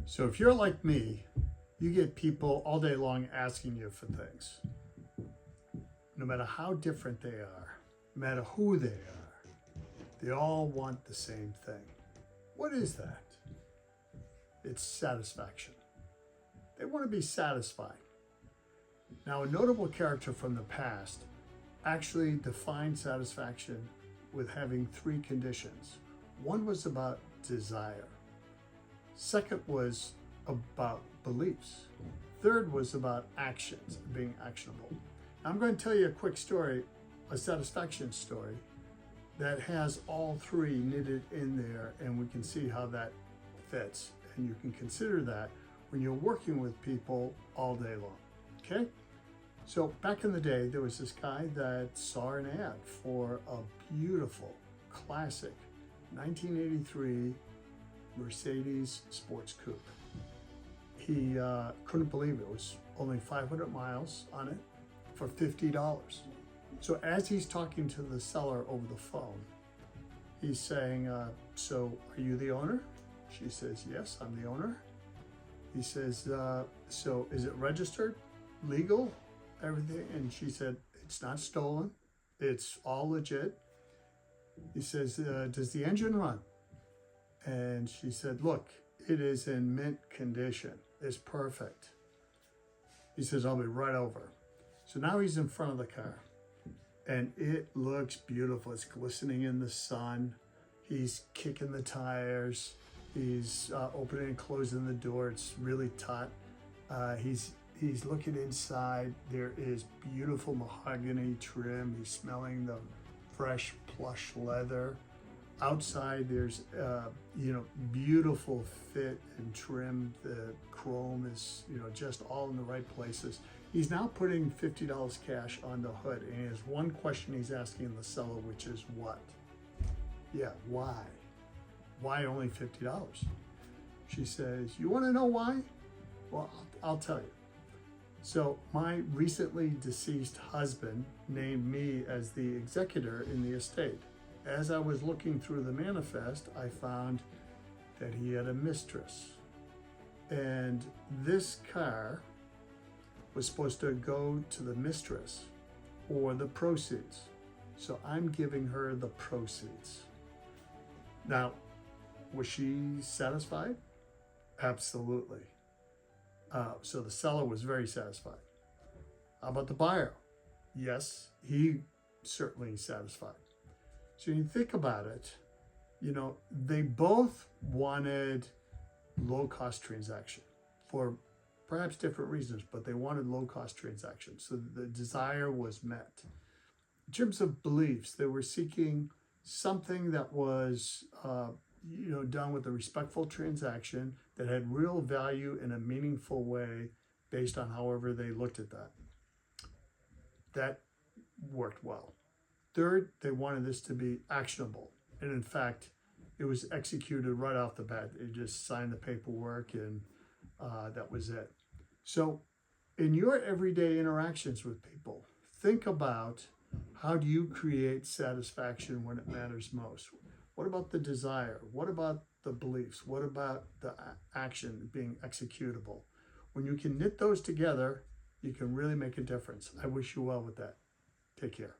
So if you're like me, you get people all day long asking you for things. No matter how different they are, no matter who they are, they all want the same thing. What is that? It's satisfaction. They want to be satisfied. Now, a notable character from the past actually defined satisfaction with having three conditions. One was about desire. Second was about beliefs. Third was about actions, being actionable. I'm going to tell you a quick story, a satisfaction story, that has all three knitted in there, and we can see how that fits. And you can consider that when you're working with people all day long, okay? So back in the day, there was this guy that saw an ad for a beautiful, classic 1983 Mercedes sports coupe. He couldn't believe it. It was only 500 miles on it for $50. So as he's talking to the seller over the phone, he's saying, so are you the owner? She says, yes, I'm the owner. He says, so is it registered, legal, everything? And she said, it's not stolen. It's all legit. He says, does the engine run? And she said, look, it is in mint condition. It's perfect. He says, I'll be right over. So now he's in front of the car and it looks beautiful. It's glistening in the sun. He's kicking the tires. He's opening and closing the door. It's really taut. He's looking inside. There is beautiful mahogany trim. He's smelling the fresh plush leather. Outside, there's beautiful fit and trim. The chrome is just all in the right places. He's now putting $50 cash on the hood, and he has one question he's asking the seller, which is what? Yeah, why? Why only $50? She says, you want to know why? Well, I'll tell you. So my recently deceased husband named me as the executor in the estate. As I was looking through the manifest, I found that he had a mistress. And this car was supposed to go to the mistress or the proceeds. So I'm giving her the proceeds. Now, was she satisfied? Absolutely. So the seller was very satisfied. How about the buyer? Yes, he certainly satisfied. So you think about it, they both wanted low-cost transaction for perhaps different reasons, but they wanted low-cost transactions. So the desire was met. In terms of beliefs, they were seeking something that was, done with a respectful transaction that had real value in a meaningful way based on however they looked at that. That worked well. Third, they wanted this to be actionable. And in fact, it was executed right off the bat. They just signed the paperwork and that was it. So in your everyday interactions with people, think about how do you create satisfaction when it matters most? What about the desire? What about the beliefs? What about the action being executable? When you can knit those together, you can really make a difference. I wish you well with that. Take care.